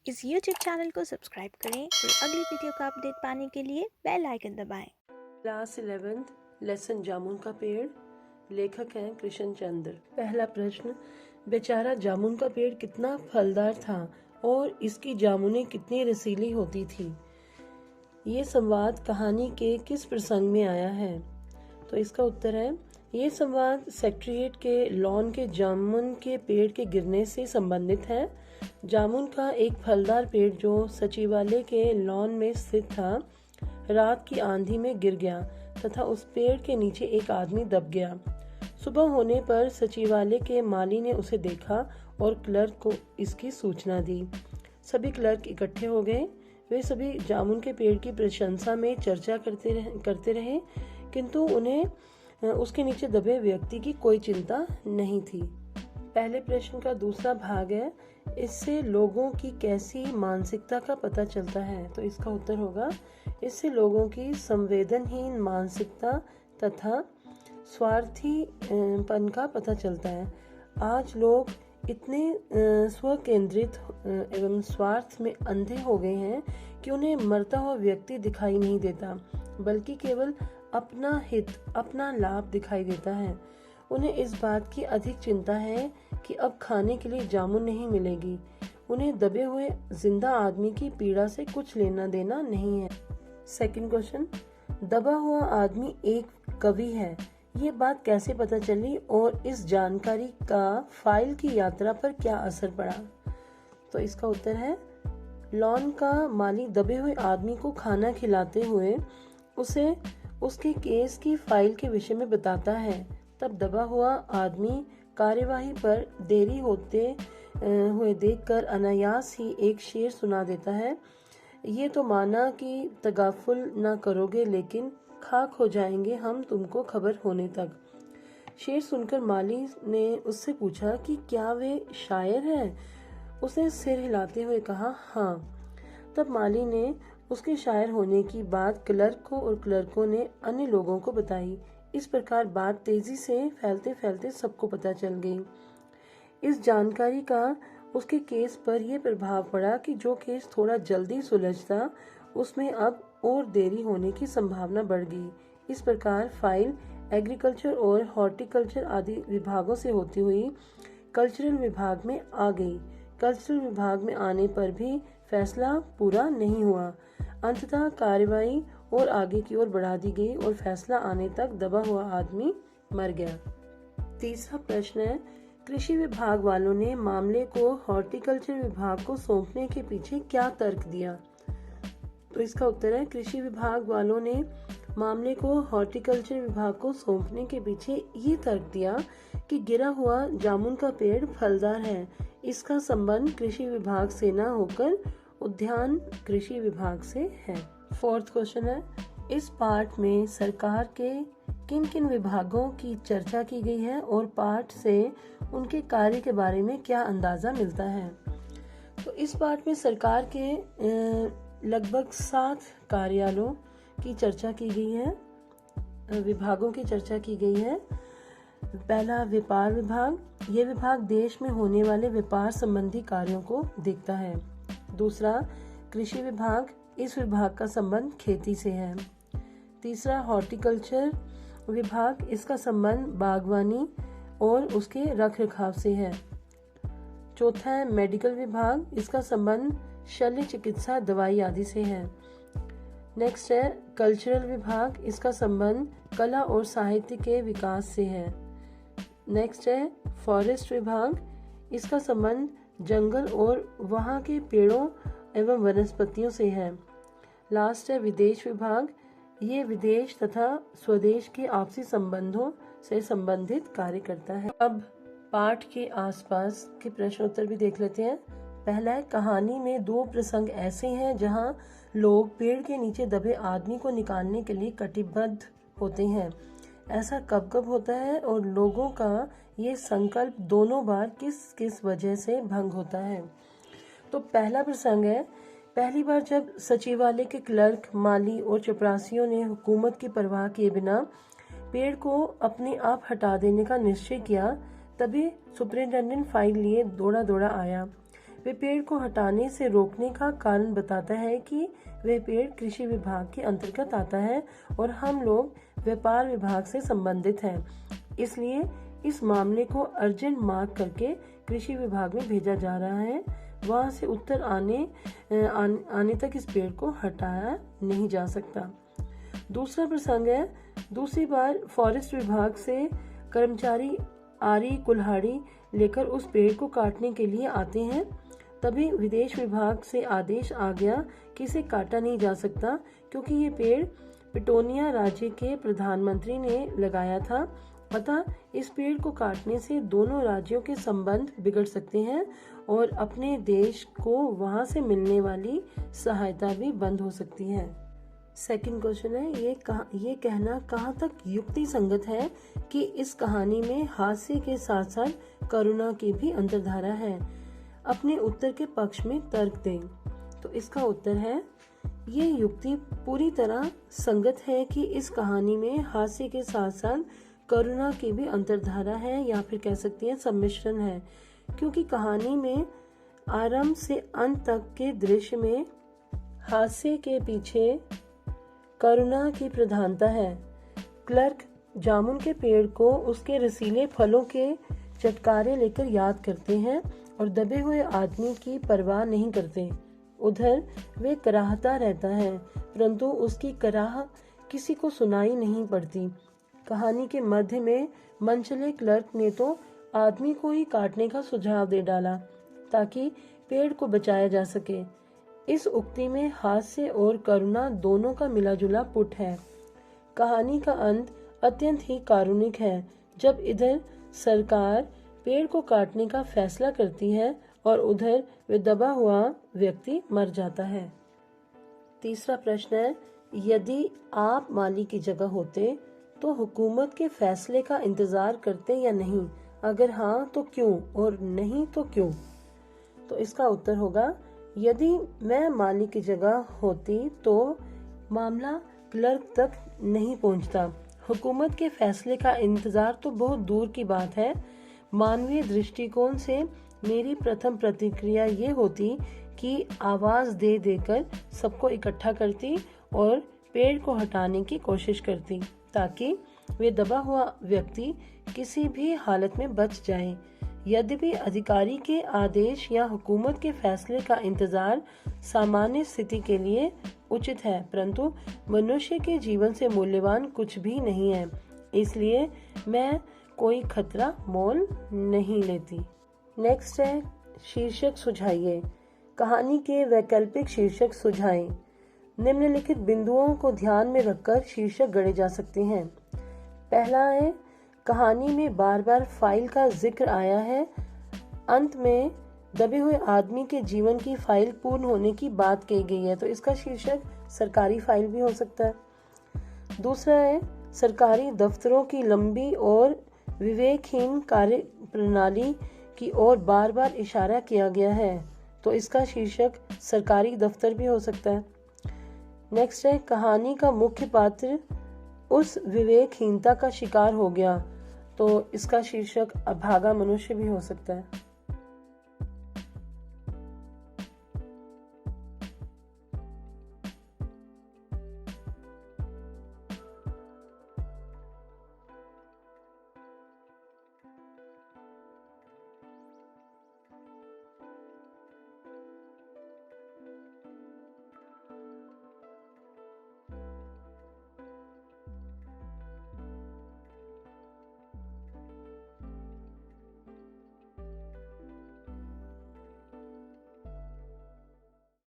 इस YouTube channel को subscribe करें और अगली वीडियो का अपडेट पाने के लिए बेल आइकन दबाएं। क्लास 11th लेसन जामुन का पेड़। लेखक हैं कृष्ण चंद्र। पहला प्रश्न, बेचारा जामुन का पेड़ कितना फलदार था और इसकी जामुनें कितनी रसीली होती थी। ये संवाद कहानी के किस प्रसंग में आया है? तो इसका उत्तर है, ये संवाद सेक्रेटरीट के लॉन के जामुन के पेड़ के गिरने से संबंधित है। जामुन का एक फलदार पेड़ जो सचिवालय के लॉन में स्थित था, रात की आंधी में गिर गया तथा उस पेड़ के नीचे एक आदमी दब गया। सुबह होने पर सचिवालय के माली ने उसे देखा और क्लर्क को इसकी सूचना दी। सभी क्लर्क इकट्ठे हो गए। वे सभी जामुन के पेड़ की प्रशंसा में चर्चा करते रहे, किंतु उन्हें उसके नीचे दबे व्यक्ति की कोई चिंता नहीं थी। पहले प्रश्न का दूसरा भाग है, इससे लोगों की कैसी मानसिकता का पता चलता है? तो इसका उत्तर होगा, इससे लोगों की संवेदनहीन मानसिकता तथा स्वार्थीपन का पता चलता है। आज लोग इतने स्वकेंद्रित एवं स्वार्थ में अंधे हो गए हैं कि उन्हें मरता हुआ व्यक्ति दिखाई नहीं देता, बल्कि केवल अपना हित, अपना लाभ दिखाई देता है। उन्हें इस बात की अधिक चिंता है कि अब खाने के लिए जामुन नहीं मिलेगी। उन्हें दबे हुए जिंदा आदमी की पीड़ा से कुछ लेना देना नहीं है। सेकंड क्वेश्चन, दबा हुआ आदमी एक कवि है, ये बात कैसे पता चली और इस जानकारी का फाइल की यात्रा पर क्या असर पड़ा? तो इसका उत्तर है, लॉन का माली दबे हुए आदमी को खाना खिलाते हुए उसे उसके केस की फाइल के विषय में बताता है। तब दबा हुआ आदमी कार्यवाही पर देरी होते हुए देखकर अनायास ही एक शेर सुना देता है, ये तो माना कि तगाफुल ना करोगे, लेकिन खाक हो जाएंगे हम तुमको खबर होने तक। शेर सुनकर माली ने उससे पूछा कि क्या वे शायर हैं? उसने सिर हिलाते हुए कहा, हाँ। तब माली ने उसके शायर होने की बात क्लर्क को और क्लर्कों ने अन्य लोगों को बताई। इस प्रकार बात तेजी से फैलते फैलते सबको पता चल गई। इस जानकारी का उसके केस पर यह प्रभाव पड़ा कि जो केस थोड़ा जल्दी सुलझता, उसमें अब और देरी होने की संभावना बढ़ गई। इस प्रकार फाइल एग्रीकल्चर और हॉर्टिकल्चर आदि विभागों से होती हुई कल्चरल विभाग में आ गई। कल्चरल विभाग में आने पर भी फैसला पूरा नहीं हुआ। अंततः कार्रवाई और आगे की ओर बढ़ा दी गई और फैसला आने तक दबा हुआ आदमी मर गया। तीसरा प्रश्न है, कृषि विभाग वालों ने मामले को हॉर्टिकल्चर विभाग को सौंपने के पीछे क्या तर्क दिया? तो इसका उत्तर है, कृषि विभाग वालों ने मामले को हॉर्टिकल्चर विभाग को सौंपने के पीछे ये तर्क दिया कि गिरा हुआ जामुन का पेड़ फलदार है। इसका संबंध कृषि विभाग से न होकर उद्यान कृषि विभाग से है। फोर्थ क्वेश्चन है, इस पाठ में सरकार के किन किन विभागों की चर्चा की गई है और पाठ से उनके कार्य के बारे में क्या अंदाजा मिलता है? तो इस पाठ में सरकार के लगभग 7 कार्यालयों की चर्चा की गई है, विभागों की चर्चा की गई है। पहला, व्यापार विभाग। ये विभाग देश में होने वाले व्यापार संबंधी कार्यों को देखता है। दूसरा, कृषि विभाग। इस विभाग का संबंध खेती से है। तीसरा, हॉर्टिकल्चर विभाग। इसका संबंध बागवानी और उसके रख रखाव से है। चौथा है मेडिकल विभाग। इसका संबंध शल्य चिकित्सा, दवाई आदि से है। नेक्स्ट है कल्चरल विभाग। इसका संबंध कला और साहित्य के विकास से है। नेक्स्ट है फॉरेस्ट विभाग। इसका संबंध जंगल और वहाँ के पेड़ों एवं वनस्पतियों से है। लास्ट है विदेश विभाग। ये विदेश तथा स्वदेश के आपसी संबंधों से संबंधित कार्य करता है। अब पाठ के आसपास के प्रश्न उत्तर भी देख लेते हैं। पहला है, कहानी में 2 प्रसंग ऐसे हैं जहाँ लोग पेड़ के नीचे दबे आदमी को निकालने के लिए कटिबद्ध होते हैं। ऐसा कब कब होता है और लोगों का ये संकल्प दोनों बार किस किस वजह से भंग होता है? तो पहला प्रसंग है, पहली बार जब सचिवालय के क्लर्क, माली और चपरासियों ने हुकूमत की परवाह किए बिना पेड़ को अपने आप हटा देने का निश्चय किया, तभी सुपरिटेंडेंट फाइल लिए दौड़ा दौड़ा आया। वे पेड़ को हटाने से रोकने का कारण बताता है कि वह पेड़ कृषि विभाग के अंतर्गत आता है और हम लोग व्यापार विभाग से संबंधित हैं। इसलिए इस मामले को अर्जेंट मार्क करके कृषि विभाग में भेजा जा रहा है। वहां से उत्तर आने तक इस पेड़ को हटाया नहीं जा सकता। दूसरा प्रसंग है, दूसरी बार फॉरेस्ट विभाग से कर्मचारी आरी कुल्हाड़ी लेकर उस पेड़ को काटने के लिए आते हैं। तभी विदेश विभाग से आदेश आ गया कि इसे काटा नहीं जा सकता, क्योंकि ये पेड़ पिटोनिया राज्य के प्रधानमंत्री ने लगाया था। अतः इस पेड़ को काटने से दोनों राज्यों के संबंध बिगड़ सकते हैं और अपने देश को वहां से मिलने वाली सहायता भी बंद हो सकती है। सेकंड क्वेश्चन है, ये कहना कहाँ तक युक्ति संगत है कि इस कहानी में हास्य के साथ साथ करुणा की भी अंतर्धारा है। अपने उत्तर के पक्ष में तर्क दें। तो इसका उत्तर है, ये युक्ति पूरी तरह संगत है कि इस कहानी में हास्य के साथ साथ करुणा की भी अंतर्धारा है, या फिर कह सकती है सम्मिश्रण है, क्योंकि कहानी में आरंभ से अंत तक के दृश्य में हास्य के पीछे करुणा की प्रधानता है। क्लर्क जामुन के पेड़ को उसके रसीले फलों के चटकारे लेकर याद करते हैं और दबे हुए आदमी की परवाह नहीं करते। उधर वे कराहता रहता है, परंतु उसकी कराह किसी को सुनाई नहीं पड़ती। कहानी के मध्य में मनचले क्लर्क ने तो आदमी को ही काटने का सुझाव दे डाला ताकि पेड़ को बचाया जा सके। इस उक्ति में हास्य और करुणा दोनों का मिलाजुला पुट है। कहानी का अंत अत्यंत ही कारुणिक है, जब इधर सरकार पेड़ को काटने का फैसला करती है और उधर वे दबा हुआ व्यक्ति मर जाता है। तीसरा प्रश्न है, यदि आप माली की जगह होते तो हुकूमत के फैसले का इंतजार करते या नहीं? अगर हाँ तो क्यों, और नहीं तो क्यों? तो इसका उत्तर होगा, यदि मैं माली की जगह होती तो मामला क्लर्क तक नहीं पहुंचता। हुकूमत के फैसले का इंतजार तो बहुत दूर की बात है। मानवीय दृष्टिकोण से मेरी प्रथम प्रतिक्रिया ये होती कि आवाज दे देकर सबको इकट्ठा करती और पेड़ को हटाने की कोशिश करती, ताकि वे दबा हुआ व्यक्ति किसी भी हालत में बच जाए। यद्यपि अधिकारी के आदेश या हुकूमत के फैसले का इंतजार सामान्य स्थिति के लिए उचित है, परंतु मनुष्य के जीवन से मूल्यवान कुछ भी नहीं है, इसलिए मैं कोई खतरा मोल नहीं लेती। नेक्स्ट है, शीर्षक सुझाइए। कहानी के वैकल्पिक शीर्षक सुझाएं। निम्नलिखित बिंदुओं को ध्यान में रखकर शीर्षक गढ़े जा सकते हैं। पहला है, कहानी में बार बार फाइल का जिक्र आया है। अंत में दबे हुए आदमी के जीवन की फाइल पूर्ण होने की बात कही गई है, तो इसका शीर्षक सरकारी फाइल भी हो सकता है। दूसरा है, सरकारी दफ्तरों की लंबी और विवेकहीन कार्य प्रणाली की ओर बार बार इशारा किया गया है, तो इसका शीर्षक सरकारी दफ्तर भी हो सकता है। नेक्स्ट है, कहानी का मुख्य पात्र उस विवेकहीनता का शिकार हो गया, तो इसका शीर्षक अभागा मनुष्य भी हो सकता है।